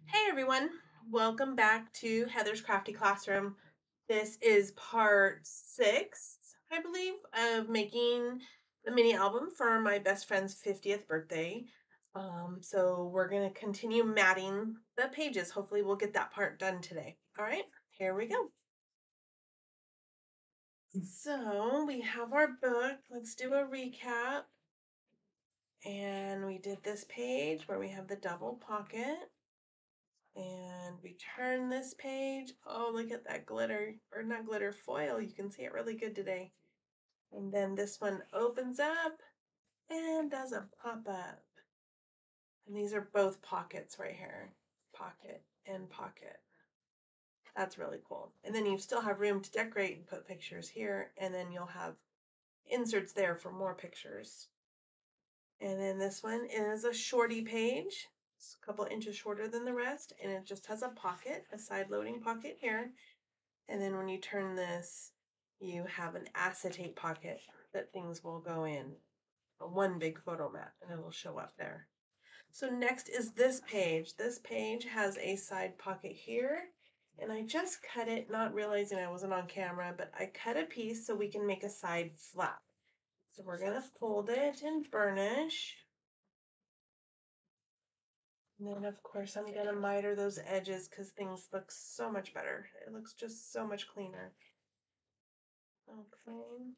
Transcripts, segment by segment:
Hey everyone, welcome back to Heather's Crafty Classroom. This is part 6, I believe, of making the mini album for my best friend's 50th birthday. So we're going to continue matting the pages. Hopefully we'll get that part done today. All right, here we go. So we have our book. Let's do a recap. And we did this page where we have the double pocket. And we turn this page. Oh, look at that glitter, or not glitter, foil. You can see it really good today. And then this one opens up and does a pop up. And these are both pockets right here. Pocket and pocket. That's really cool. And then you still have room to decorate and put pictures here. And then you'll have inserts there for more pictures. And then this one is a shorty page. It's a couple inches shorter than the rest. And it just has a pocket, a side loading pocket here. And then when you turn this, you have an acetate pocket that things will go in. One big photo mat, and it'll show up there. So next is this page. This page has a side pocket here, and I just cut it, not realizing I wasn't on camera, but I cut a piece so we can make a side flap. So we're gonna fold it and burnish. And then of course I'm gonna miter those edges because things look so much better. It looks just so much cleaner. Okay.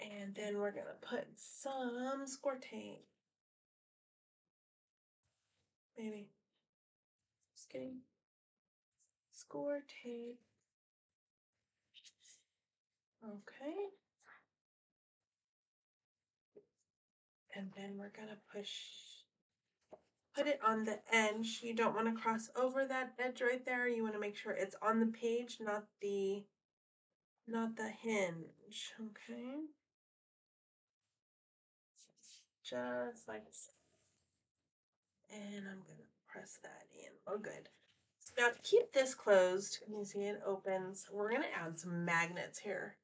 And then we're gonna put some score tape. Maybe. Just kidding. Score tape. Okay. And then we're gonna put it on the edge. You don't want to cross over that edge right there. You want to make sure it's on the page, not the hinge. Okay. Just like so. And I'm gonna press that in. Oh, good. So now to keep this closed, you see it opens. We're gonna add some magnets here.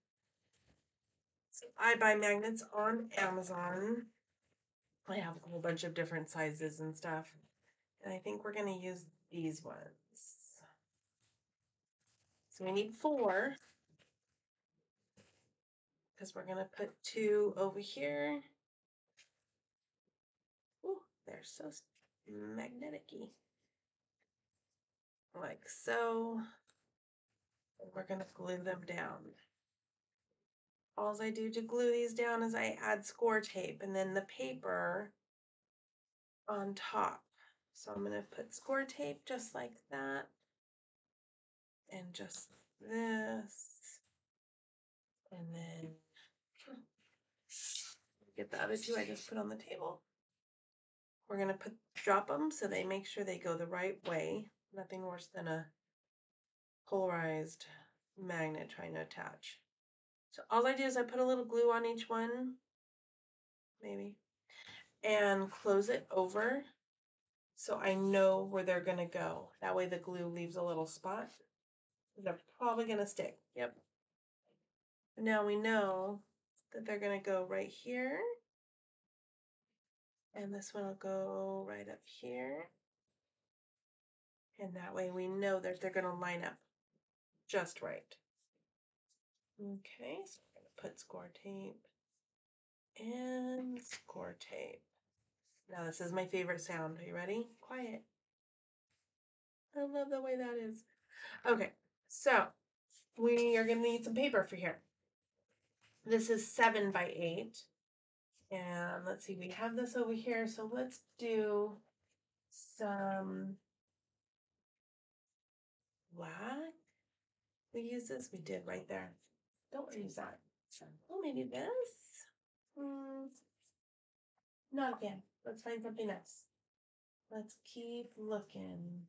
So I buy magnets on Amazon. I have a whole bunch of different sizes and stuff. And I think we're gonna use these ones. So we need 4 because we're gonna put 2 over here. Ooh, they're so magnetic-y. Like so. And we're gonna glue them down. All I do to glue these down is I add score tape and then the paper on top. So I'm gonna put score tape just like that. And just this. And then get the other 2 I just put on the table. We're going to drop them so they make sure they go the right way. Nothing worse than a polarized magnet trying to attach. So all I do is I put a little glue on each one, maybe, and close it over so I know where they're going to go. That way the glue leaves a little spot. They're probably going to stick. Yep. Now we know that they're going to go right here. And this one will go right up here. And that way we know that they're going to line up just right. Okay, so we're going to put score tape and score tape. Now this is my favorite sound. Are you ready? Quiet. I love the way that is. Okay, so we are going to need some paper for here. This is 7 by 8. And let's see, we have this over here. So let's do some black. We use this. We did right there. Don't use that. Oh, maybe this. Not again. Let's find something else. Let's keep looking.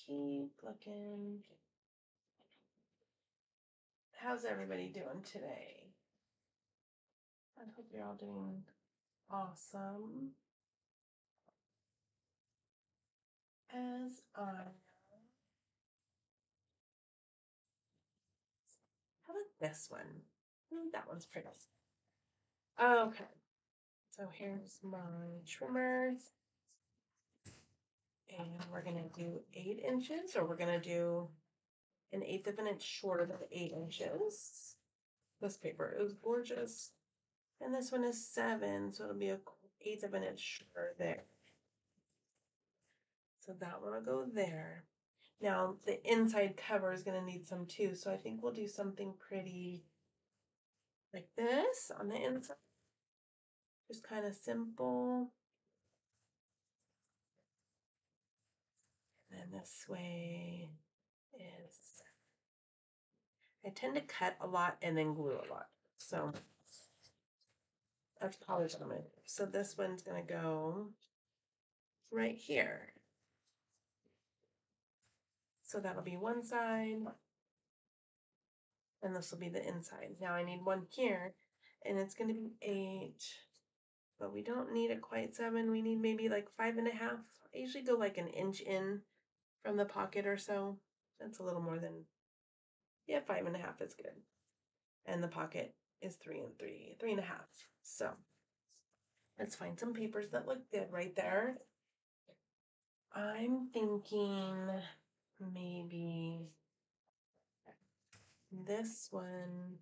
Keep looking. How's everybody doing today? I hope you're all doing awesome. As I am. How about this one? That one's pretty. Okay. So here's my trimmers. And we're gonna do 8 inches, or we're gonna do an eighth of an inch shorter than 8 inches. This paper is gorgeous. And this one is 7, so it'll be a eighth of an inch shorter there. So that one will go there. Now the inside cover is gonna need some too, so I think we'll do something pretty like this on the inside. Just kind of simple. And then this way is, I tend to cut a lot and then glue a lot. So that's probably what I'm gonna do. So this one's gonna go right here. So that'll be one side. And this will be the inside. Now I need one here, and it's gonna be 8, but we don't need it quite 7. We need maybe like 5.5. I usually go like an inch in from the pocket or so. That's a little more than, yeah, 5.5 is good. And the pocket is 3 and 3.5. So let's find some papers that look good right there. I'm thinking maybe this one.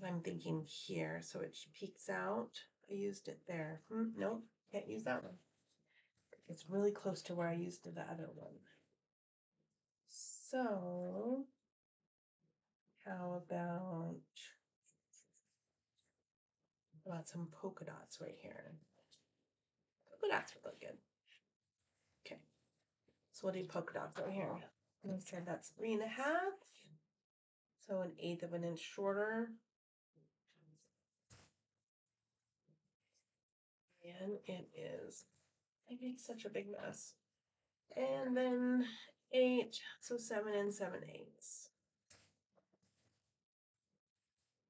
I'm thinking here, so it peeks out. I used it there. Nope, can't use that one. It's really close to where I used the other one. So, how about some polka dots right here? Polka dots would look good. Okay, so we'll do polka dots right here. And I said that's 3.5, so an eighth of an inch shorter. And it is, I make such a big mess. And then 8, so 7 and 7/8.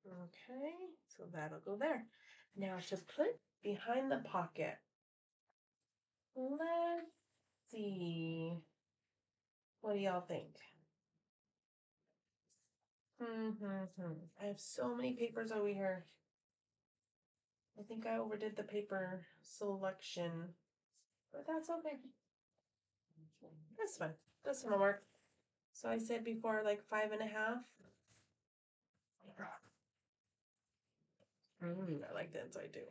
Okay, so that'll go there. Now to put behind the pocket, let's see. What do y'all think? I have so many papers over here. I think I overdid the paper selection, but that's okay. This one will work. So I said before, like 5.5. I like the inside too.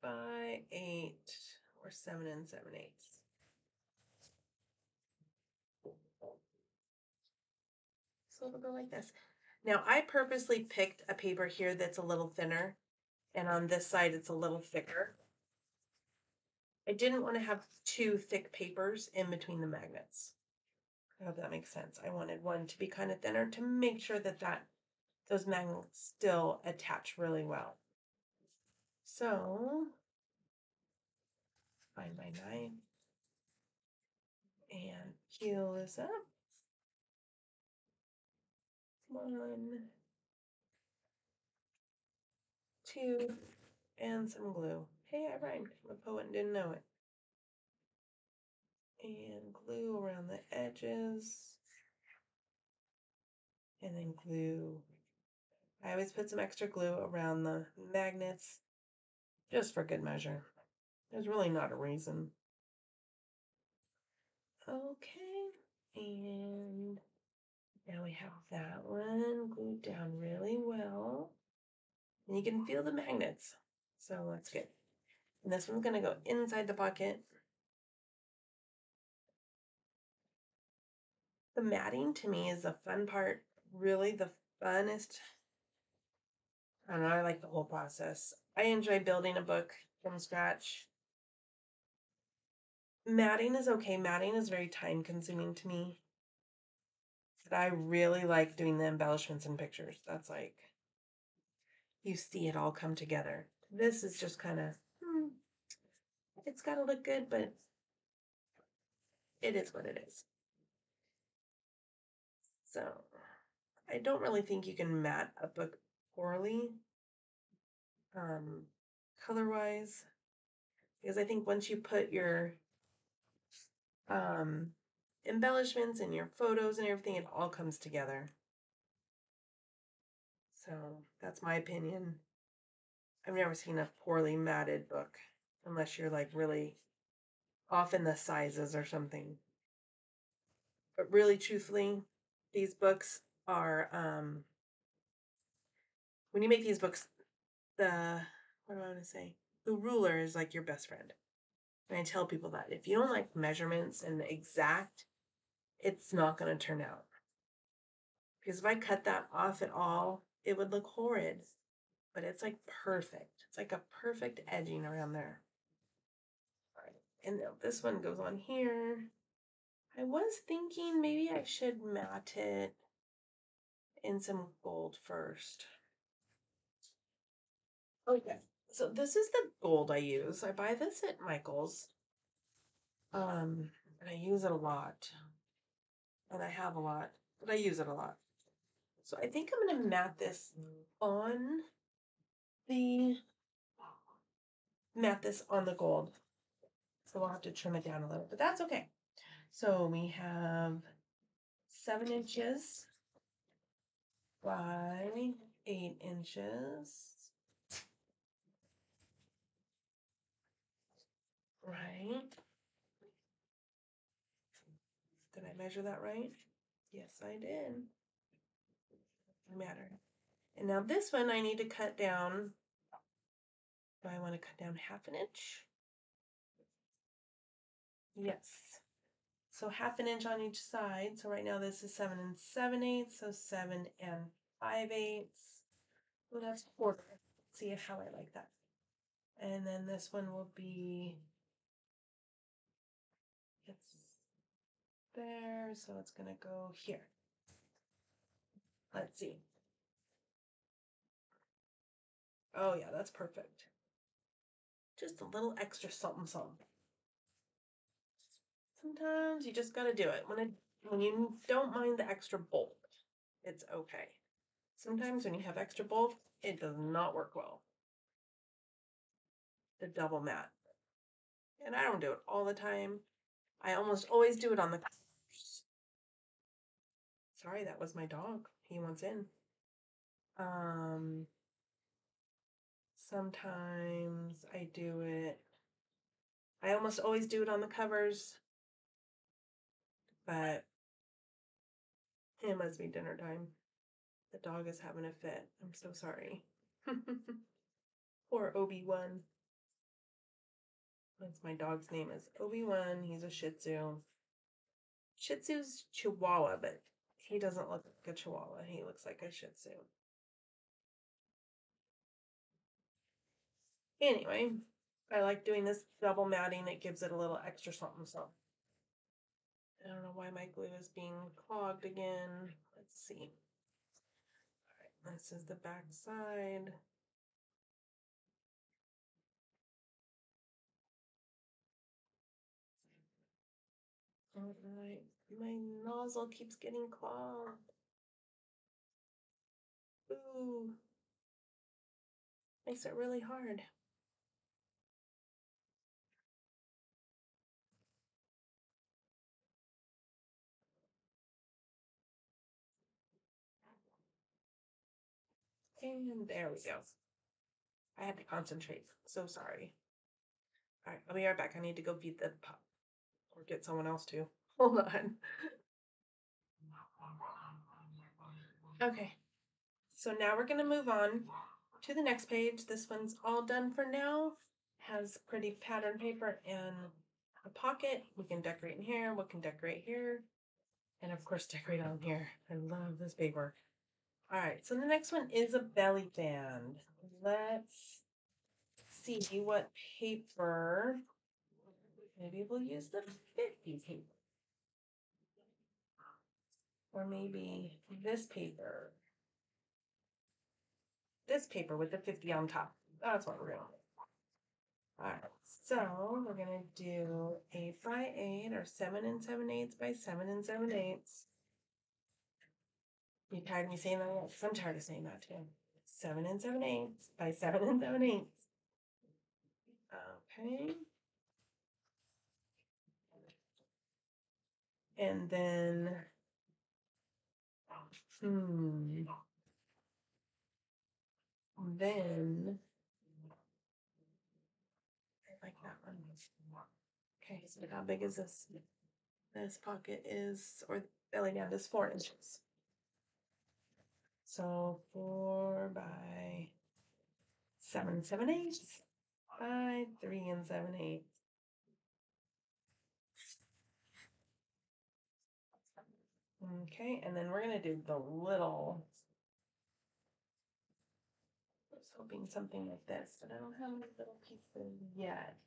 5/8 or 7 and 7/8. So it'll go like this. Now I purposely picked a paper here that's a little thinner, and on this side it's a little thicker. I didn't want to have 2 thick papers in between the magnets. I hope that makes sense. I wanted one to be kind of thinner to make sure that those magnets still attach really well. So find my knife and peel this up. 1, 2, and some glue. Hey, I rhymed. I'm a poet and didn't know it. And glue around the edges. And then glue. I always put some extra glue around the magnets just for good measure. There's really not a reason. Okay, and now we have that one glued down really well. And you can feel the magnets, so that's good. And this one's gonna go inside the pocket. The matting to me is the fun part, really the funnest. I don't know, I like the whole process. I enjoy building a book from scratch. Matting is okay. Matting is very time consuming to me. But I really like doing the embellishments and pictures. That's like, you see it all come together. This is just kind of, it's got to look good, but it is what it is. So I don't really think you can matte a book poorly, color wise, because I think once you put your embellishments and your photos and everything, it all comes together. So that's my opinion. I've never seen a poorly matted book unless you're like really off in the sizes or something. But really, truthfully, these books are, when you make these books, what do I want to say? The ruler is like your best friend. And I tell people that if you don't like measurements and the exact, it's not going to turn out. Because if I cut that off at all, it would look horrid. But it's like perfect. It's like a perfect edging around there. All right. And now this one goes on here. I was thinking maybe I should matte it in some gold first. Okay. So this is the gold I use. I buy this at Michael's. And I use it a lot. And I have a lot, but I use it a lot. So I think I'm going to matte this on the gold. So we'll have to trim it down a little, but that's okay. So we have 7 inches by 8 inches. Right. Did I measure that right? Yes, I did. Doesn't matter. And now this one I need to cut down. Do I want to cut down 1/2 inch? Yes. So 1/2 inch on each side. So right now this is 7 7/8, so 7 5/8. Oh, that's 1/4. See how I like that. And then this one will be, it's there, so it's gonna go here. Let's see. Oh yeah, that's perfect. Just a little extra something something. Sometimes you just gotta do it. When you don't mind the extra bulk, it's okay. Sometimes when you have extra bulk, it does not work well. The double matte. And I don't do it all the time. I almost always do it on the covers. Sorry, that was my dog. He wants in. Sometimes I do it. I almost always do it on the covers, but it must be dinner time. The dog is having a fit. I'm so sorry. Poor Obi-Wan. That's my dog's name is Obi-Wan. He's a Shih Tzu. Shih Tzu's Chihuahua, but he doesn't look like a Chihuahua. He looks like a Shih Tzu. Anyway, I like doing this double matting. It gives it a little extra something. So I don't know why my glue is being clogged again. Let's see. All right, this is the back side. All right, my nozzle keeps getting clogged. Ooh, makes it really hard. And there we go. I had to concentrate. So sorry. All right, I'll be right back. I need to go feed the pup or get someone else to. Hold on. Okay, so now we're gonna move on to the next page. This one's all done for now. Has pretty pattern paper and a pocket. We can decorate in here. We can decorate here. And of course, decorate on here. I love this paper. All right, so the next one is a belly band. Let's see what paper. Maybe we'll use the 50 paper. Or maybe this paper. This paper with the 50 on top. That's what we're going to do. All right, so we're going to do 8 by 8 or 7 7/8 by 7 7/8. You tired of me saying that? Yes, I'm tired of saying that too. 7 7/8 by 7 7/8. Okay. And then, then, I like that one. Okay, so how big is this? This pocket is, or belly band is 4 inches. So 4 by 7 7/8 by 3 7/8. Okay, and then we're gonna do the little. I was hoping something like this, but I don't have any little pieces yet.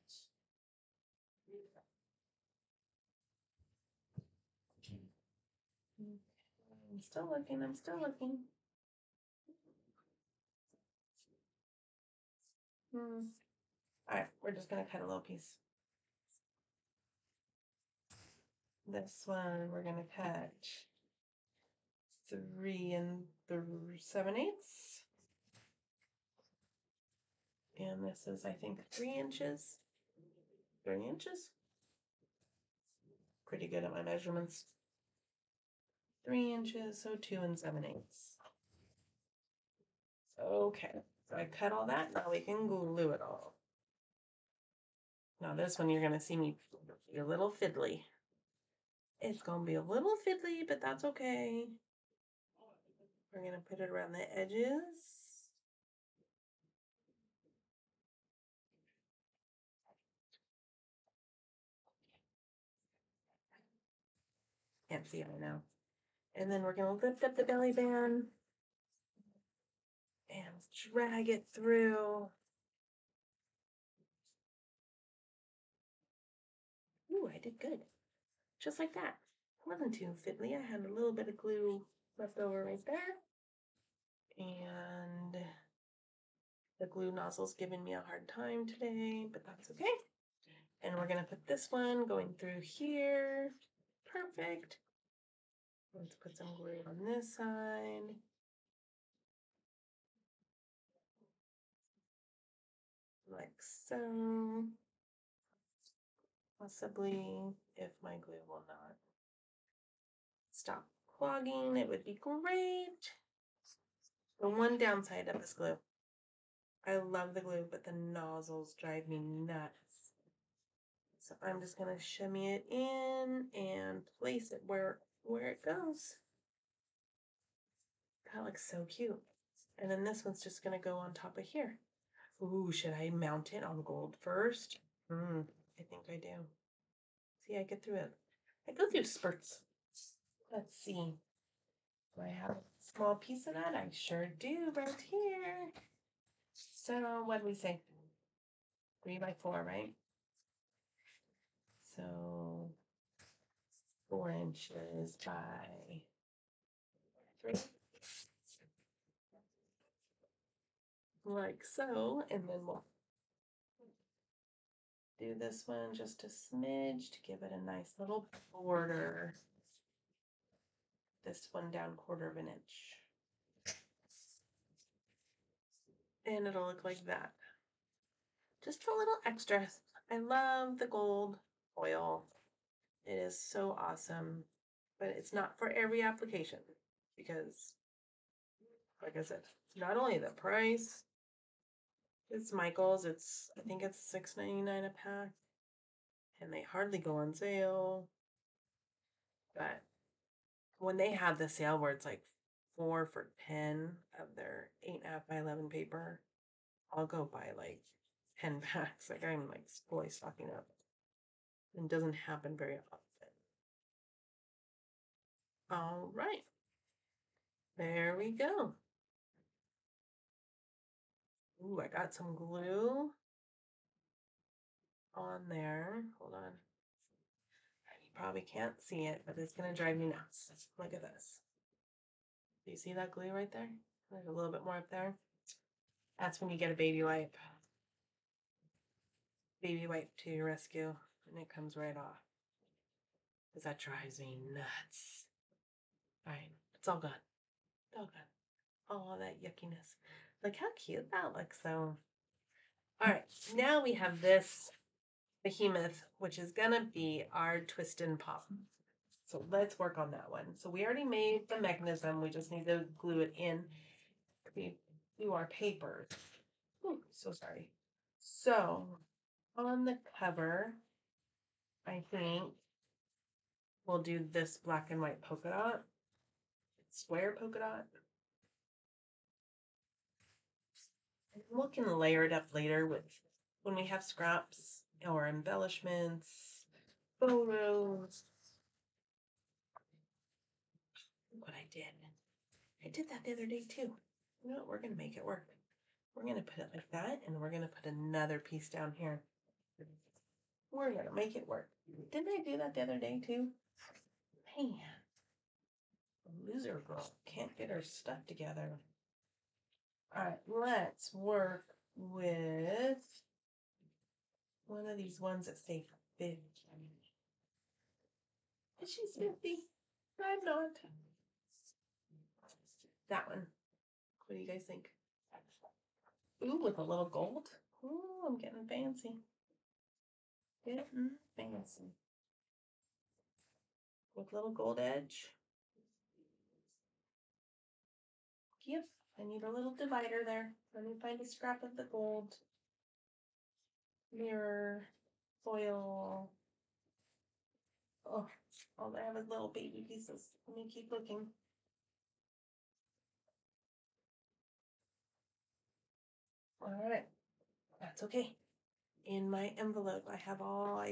I'm still looking, I'm still looking. All right, we're just gonna cut a little piece. This one we're gonna cut 3 7/8. And this is, I think, 3 inches. 3 inches. Pretty good at my measurements. 3 inches, so 2 7/8. Okay, so I cut all that. Now we can glue it all. Now this one you're gonna see me be a little fiddly. It's gonna be a little fiddly, but that's okay. We're gonna put it around the edges. Can't see it right now. And then we're gonna lift up the belly band and drag it through. Ooh, I did good. Just like that. Wasn't too fiddly. I had a little bit of glue left over right there. And the glue nozzle's giving me a hard time today, but that's okay. And we're gonna put this one going through here. Perfect. Let's put some glue on this side. Like so. Possibly, if my glue will not stop clogging, it would be great. The one downside of this glue, I love the glue, but the nozzles drive me nuts. So I'm just gonna shimmy it in and place it where it goes. That looks so cute. And then this one's just gonna go on top of here. Ooh, should I mount it on gold first? I think I do. See, I get through it. I go through spurts. Let's see. Do I have a small piece of that? I sure do right here. So what do we say? 3 by 4, right? So 4 inches by 3. Like so. And then we'll do this one just a smidge to give it a nice little border. This one down 1/4 inch. And it'll look like that. Just a little extra. I love the gold foil. It is so awesome. But it's not for every application because, like I said, not only the price, it's Michael's. I think it's $6.99 a pack, and they hardly go on sale. But when they have the sale where it's like 4 for 10 of their 8.5 by 11 paper, I'll go buy like 10 packs. Like I'm like fully stocking up. It doesn't happen very often. All right. There we go. Ooh, I got some glue on there. Hold on. You probably can't see it, but it's going to drive me nuts. Look at this. Do you see that glue right there? There's a little bit more up there. That's when you get a baby wipe. Baby wipe to your rescue, and it comes right off. Because that drives me nuts. All right, it's all gone. It's all gone. All that yuckiness. Look how cute that looks, though. All right, now we have this behemoth, which is going to be our twist and pop. So let's work on that one. So we already made the mechanism. We just need to glue it in. We do our papers. Ooh, so sorry. So on the cover, I think we'll do this black and white polka dot, square polka dot. And we can layer it up later with when we have scraps or embellishments, photos. Look what I did. I did that the other day too. You know what? We're gonna make it work. We're gonna put it like that, and we're gonna put another piece down here. We're gonna make it work. Didn't I do that the other day too? Man, loser girl can't get her stuff together. All right, let's work with one of these ones that say 50. Is she 50? I'm not. That one. What do you guys think? Ooh, with a little gold. Ooh, I'm getting fancy. Getting fancy. With little gold edge. Yep, I need a little divider there. Let me find a scrap of the gold. Mirror, foil. Oh, all I have is little baby pieces. Let me keep looking. All right, that's okay. In my envelope, I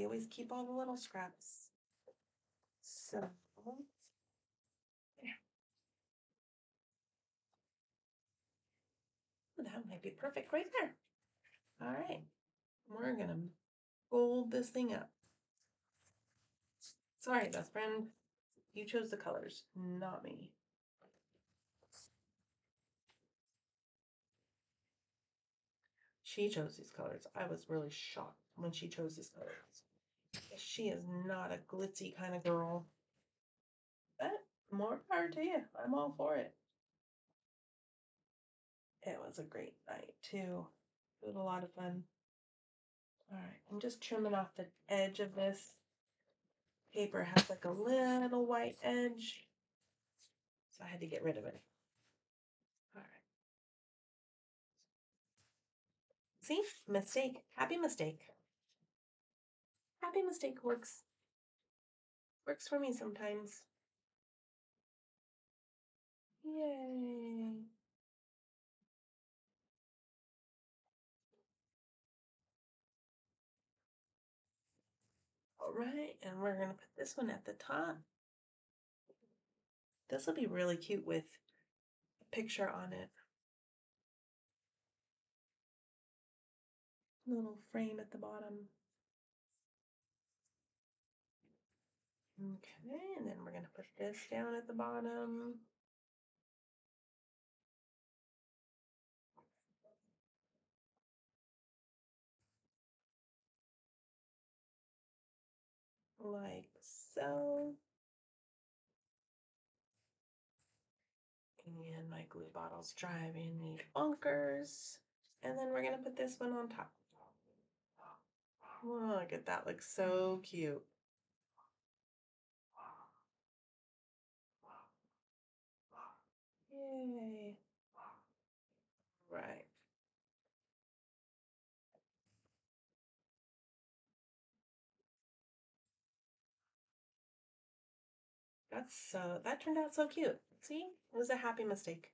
always keep all the little scraps. So, there. That might be perfect right there. All right, we're gonna fold this thing up. Sorry, best friend. You chose the colors, not me. She chose these colors. I was really shocked when she chose these colors. She is not a glitzy kind of girl. But more power to you. I'm all for it. It was a great night too. It was a lot of fun. All right, I'm just trimming off the edge of this. Paper has like a little white edge, so I had to get rid of it. All right. See? Mistake. Happy mistake. Happy mistake works. Works for me sometimes. Yay. All right, and we're going to put this one at the top. This will be really cute with a picture on it. Little frame at the bottom. Okay, and then we're going to put this down at the bottom. Like so. And my glue bottle's driving me bonkers. And then we're going to put this one on top. Oh, look at that. Looks so cute. Yay. Right. That turned out so cute. See? It was a happy mistake.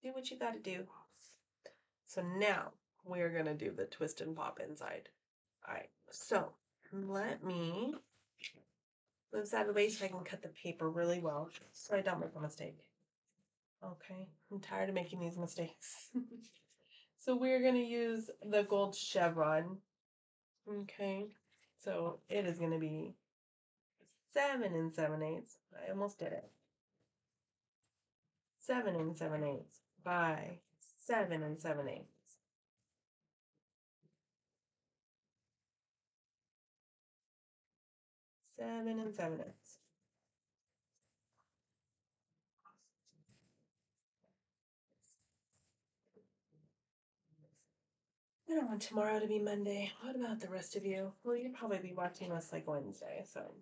Do what you gotta do. So now we're gonna do the twist and pop inside. All right, so let me move this out of the way so I can cut the paper really well so I don't make a mistake. Okay, I'm tired of making these mistakes. So we're gonna use the gold chevron. Okay, so it is gonna be 7 7/8. I almost did it. 7 7/8 by 7 7/8. 7 7/8. I don't want tomorrow to be Monday. What about the rest of you? Well, you'll probably be watching this like Wednesday, so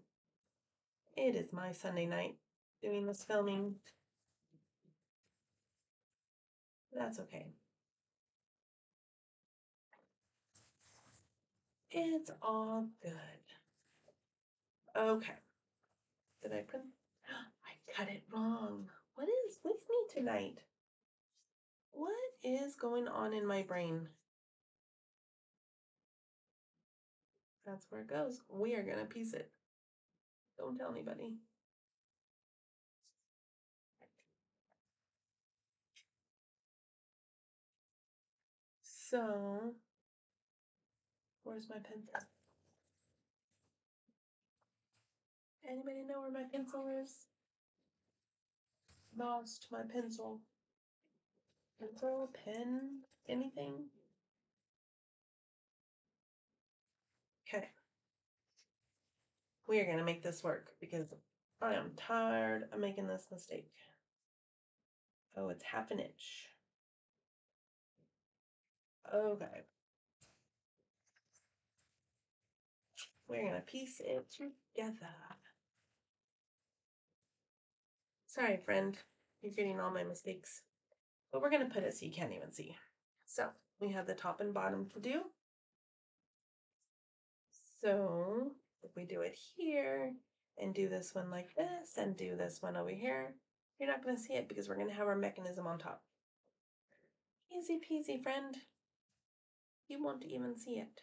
it is my Sunday night doing this filming. That's okay. It's all good. Okay. Did I print? I cut it wrong. What is with me tonight? What is going on in my brain? That's where it goes. We are going to piece it. Don't tell anybody. So, where's my pencil? Anybody know where my pencil is? Lost my pencil. Pencil, pen, anything? Okay. We are going to make this work because I am tired of making this mistake. Oh, it's 1/2 inch. Okay. We're going to piece it together. Sorry, friend. You're getting all my mistakes. But we're going to put it so you can't even see. So we have the top and bottom to do. So if we do it here and do this one like this and do this one over here, you're not going to see it because we're going to have our mechanism on top. Easy peasy, friend. You won't even see it.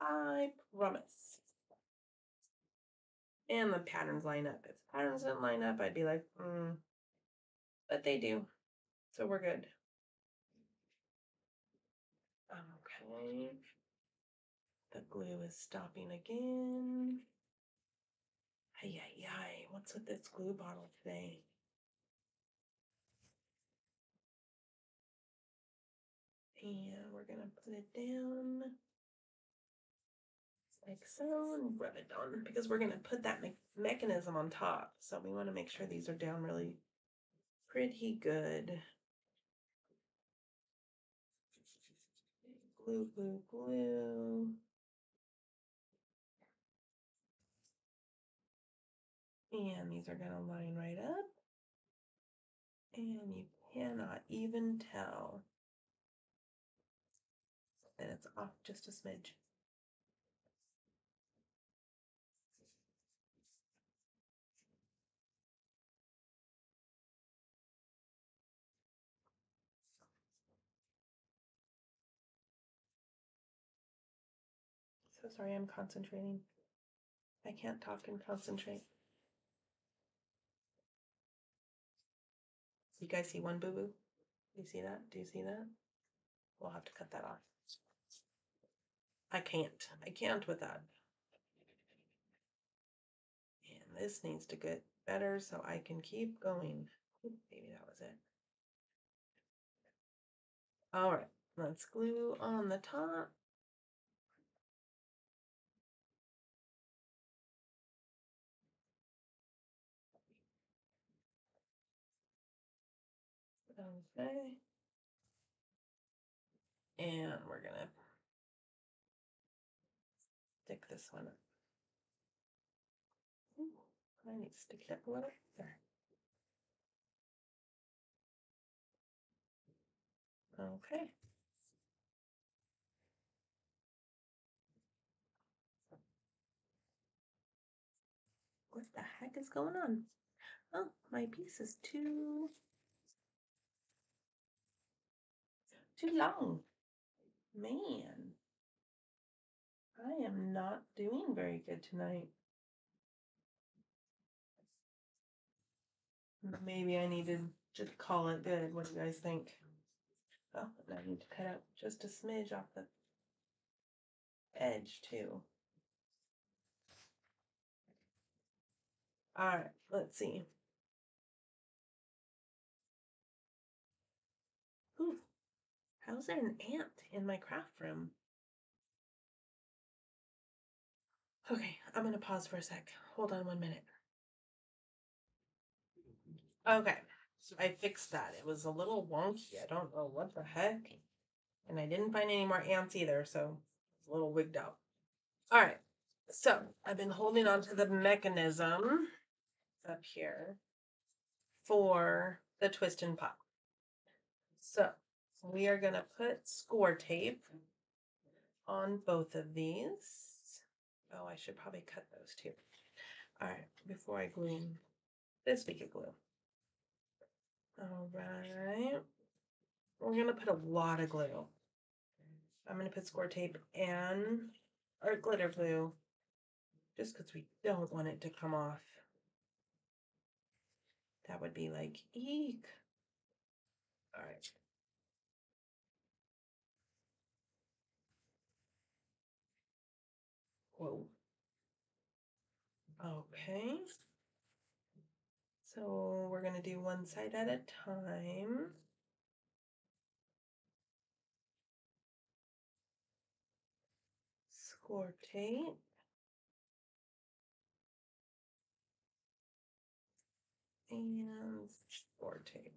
I promise. And the patterns line up. If the patterns didn't line up, I'd be like, but they do. So we're good. Okay. The glue is stopping again. Ay, ay, ay. What's with this glue bottle today? And we're going to put it down like so and rub it down because we're going to put that mechanism on top. So we want to make sure these are down really pretty good. Glue, glue, glue. And these are going to line right up. And you cannot even tell that it's off just a smidge. So sorry, I'm concentrating. I can't talk and concentrate. You guys see one boo-boo? Do you see that? Do you see that? We'll have to cut that off. I can't with that. And this needs to get better so I can keep going. Maybe that was it. All right, let's glue on the top. Okay. And we're gonna stick this one up. Ooh, I need to stick it up a little. There. Okay. What the heck is going on? Oh, my piece is too long. Man, I am not doing very good tonight. Maybe I need to just call it good. What do you guys think? Oh, and I need to cut out just a smidge off the edge too. All right, let's see. Ooh, how's there an ant in my craft room? Okay, I'm gonna pause for a sec. Hold on 1 minute. Okay, so I fixed that. It was a little wonky. I don't know what the heck. And I didn't find any more ants either, so it's a little wigged out. All right, so I've been holding on to the mechanism up here for the twist and pop. So we are going to put score tape on both of these. Oh, I should probably cut those too. All right, before I glue this we could glue. All right, we're gonna put a lot of glue. I'm gonna put score tape and art glitter glue just because we don't want it to come off. That would be like, eek. All right. Whoa. Okay. So we're gonna do one side at a time. Score tape. And score tape.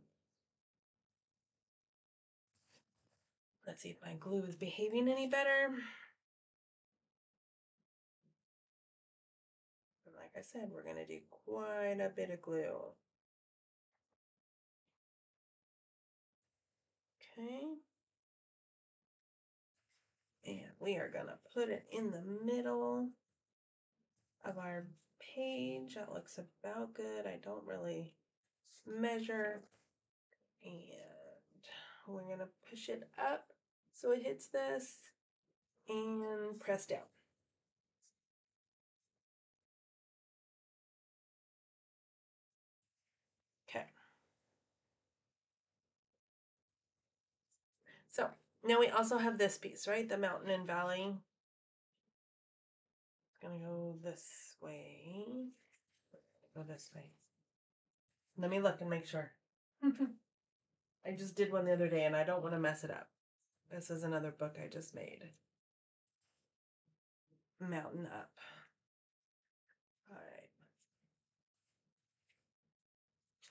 Let's see if my glue is behaving any better. Like I said, we're gonna do quite a bit of glue. Okay. And we are gonna put it in the middle of our page. That looks about good. I don't really measure. And we're gonna push it up so it hits this and press down. Okay. So now we also have this piece, right? The mountain and valley. It's gonna go this way. Go this way. Let me look and make sure. I just did one the other day and I don't want to mess it up. This is another book I just made. Mountain up. All right.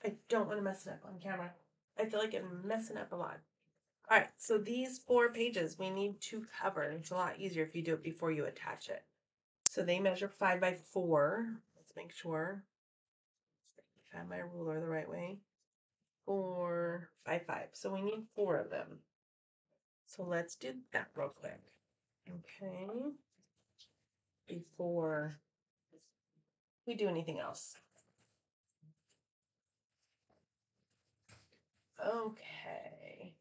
I don't want to mess it up on camera. I feel like I'm messing up a lot. All right, so these 4 pages we need to cover. It's a lot easier if you do it before you attach it. So they measure 5 by 4. Let's make sure I have my ruler the right way. 4 by 5. So we need 4 of them. So let's do that real quick. Okay. Before we do anything else. Okay.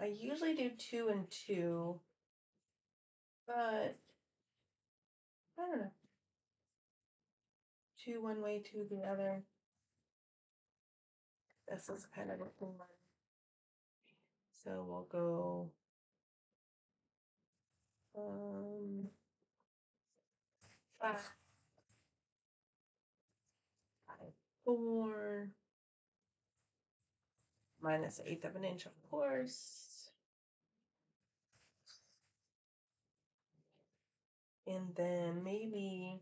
I usually do 2 and 2, but I don't know. 2 one way, 2 the other. This is kind of a cool one. So we'll go 5, 4, minus 1/8 of an inch, of course. And then maybe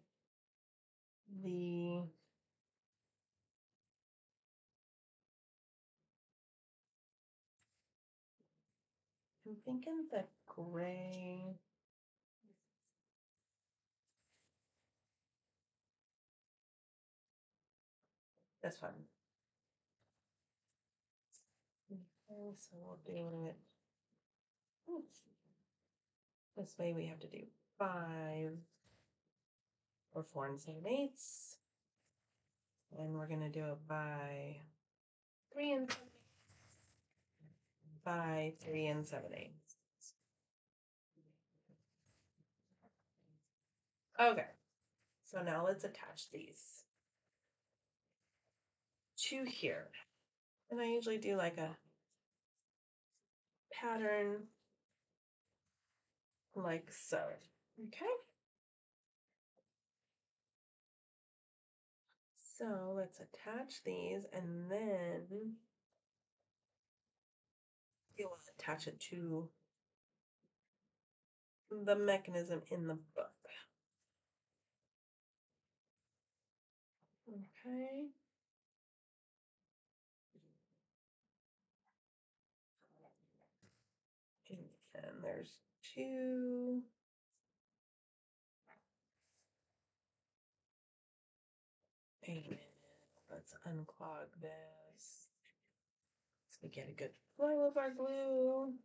I'm thinking the gray. This one. Okay, so we'll do it. Oops. This way we have to do 5 or 4 7/8. And we're gonna do it by 3 7/8. By 3 7/8. Okay. So now let's attach these to here. And I usually do like a pattern like so. Okay. So let's attach these and then you'll attach it to the mechanism in the book. Okay. And there's 2. And let's unclog this. So we get a good flow of our glue.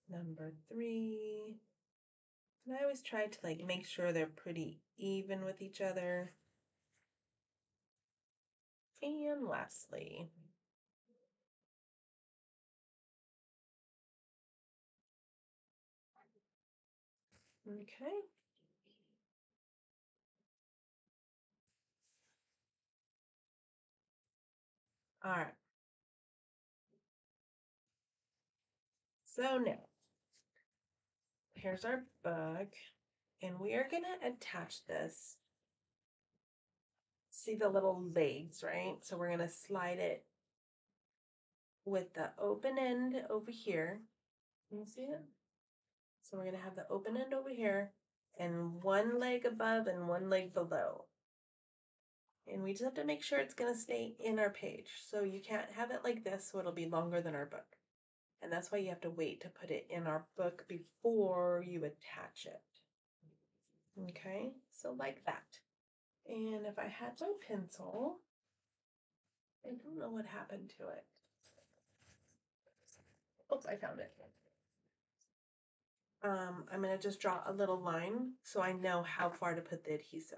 number 3. And I always try to like make sure they're pretty even with each other. And lastly, okay. All right. So now, here's our book, and we are going to attach this. See the little legs, right? So we're going to slide it with the open end over here. Can you see it? So we're going to have the open end over here and one leg above and one leg below. And we just have to make sure it's going to stay in our page. So you can't have it like this, so it'll be longer than our book. And that's why you have to wait to put it in our book before you attach it. Okay, so like that. And if I had my pencil, I don't know what happened to it. Oops, I found it. I'm going to just draw a little line so I know how far to put the adhesive.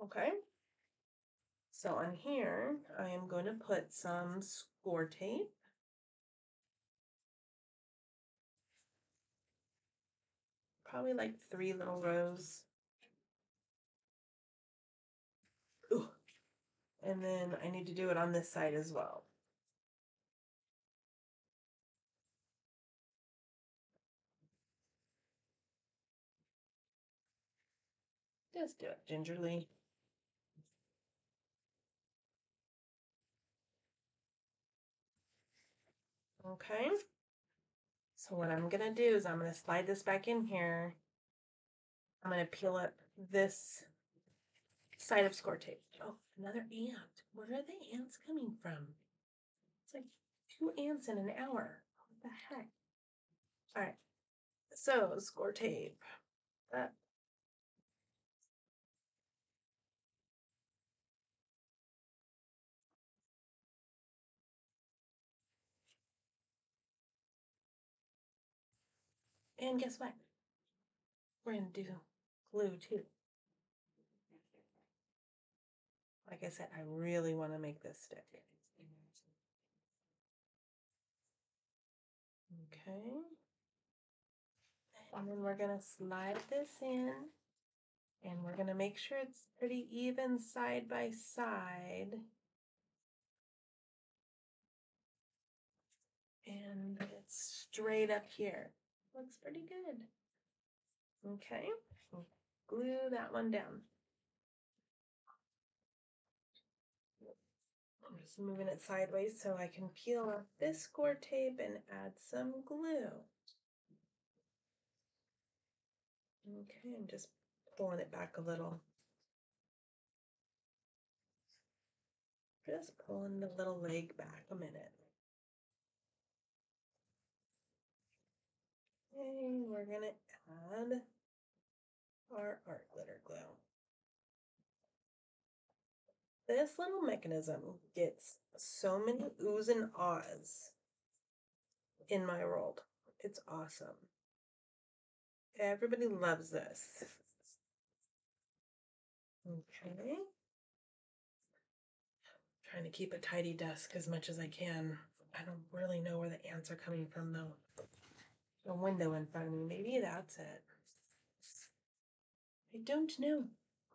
Okay. So on here, I am going to put some score tape. Probably like 3 little rows. Ooh. And then I need to do it on this side as well. Just do it gingerly. Okay. So what I'm going to do is I'm going to slide this back in here. I'm going to peel up this side of score tape. Oh, another ant. Where are the ants coming from? It's like 2 ants in an hour. What the heck? All right. So score tape. Up. And guess what? We're going to do glue too. Like I said, I really want to make this stick. Okay. And then we're going to slide this in. And we're going to make sure it's pretty even side by side. And it's straight up here. Looks pretty good. Okay. Glue that one down. I'm just moving it sideways so I can peel off this score tape and add some glue. Okay, I'm just pulling it back a little. Just pulling the little leg back a minute. And we're gonna add our art glitter glue. This little mechanism gets so many oohs and ahs in my world. It's awesome. Everybody loves this. Okay. Trying to keep a tidy desk as much as I can. I don't really know where the ants are coming from though. A window in front of me. Maybe that's it. I don't know.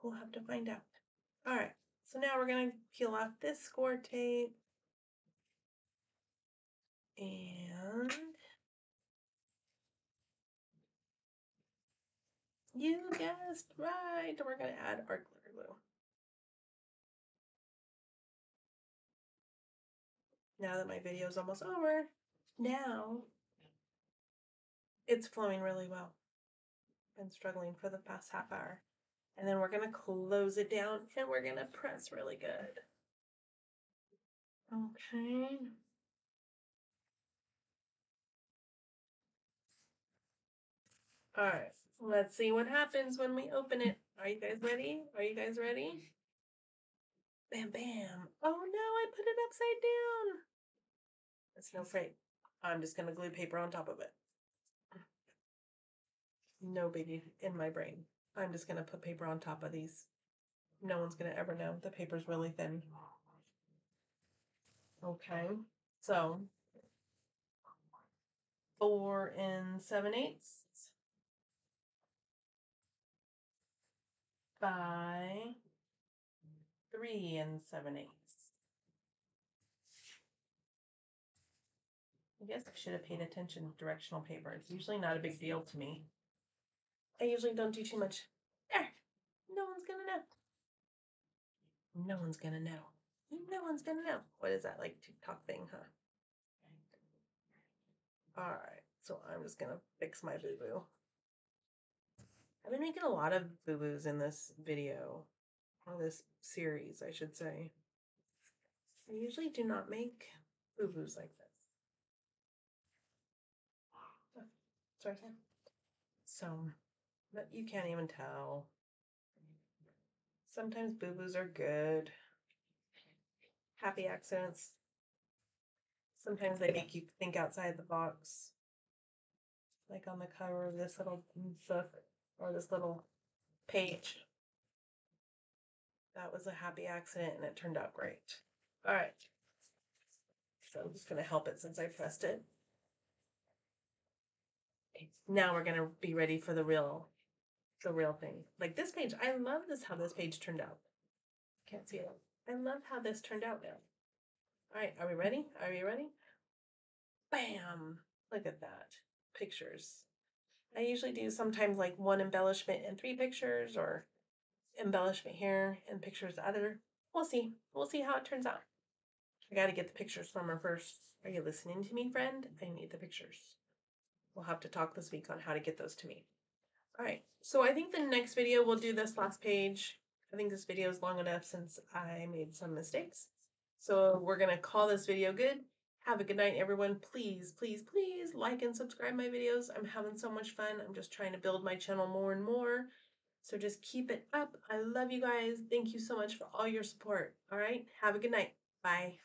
We'll have to find out. All right. So now we're going to peel off this score tape. And you guessed right. We're going to add our glitter glue. Now that my video is almost over, now it's flowing really well. Been struggling for the past half hour. And then we're going to close it down and we're going to press really good. Okay. All right. Let's see what happens when we open it. Are you guys ready? Are you guys ready? Bam, bam. Oh no, I put it upside down. That's no freight. I'm just going to glue paper on top of it. No biggie in my brain. I'm just gonna put paper on top of these. No one's gonna ever know. The paper's really thin. Okay, so 4 7/8 by 3 7/8. I guess I should have paid attention to directional paper. It's usually not a big deal to me. I usually don't do too much. There. No one's gonna know. No one's gonna know. No one's gonna know. What is that, like TikTok thing, huh? Alright, so I'm just gonna fix my boo-boo. I've been making a lot of boo-boos in this video, or this series, I should say. I usually do not make boo-boos like this. Sorry. So, but you can't even tell. Sometimes boo-boos are good. Happy accidents. Sometimes they make you think outside the box. Like on the cover of this little book or this little page. That was a happy accident and it turned out great. All right. So I'm just going to help it since I pressed it. Okay. Now we're going to be ready for the real thing. Like this page, I love this, how this page turned out. Can't see it. I love how this turned out now. All right, are we ready? Are we ready? Bam! Look at that. Pictures. I usually do sometimes like one embellishment and 3 pictures, or embellishment here and pictures other. We'll see. We'll see how it turns out. I got to get the pictures from her first. Are you listening to me, friend? I need the pictures. We'll have to talk this week on how to get those to me. All right. So I think the next video we'll do this last page. I think this video is long enough since I made some mistakes. So we're going to call this video good. Have a good night, everyone. Please, please, please like and subscribe my videos. I'm having so much fun. I'm just trying to build my channel more and more. So just keep it up. I love you guys. Thank you so much for all your support. All right. Have a good night. Bye.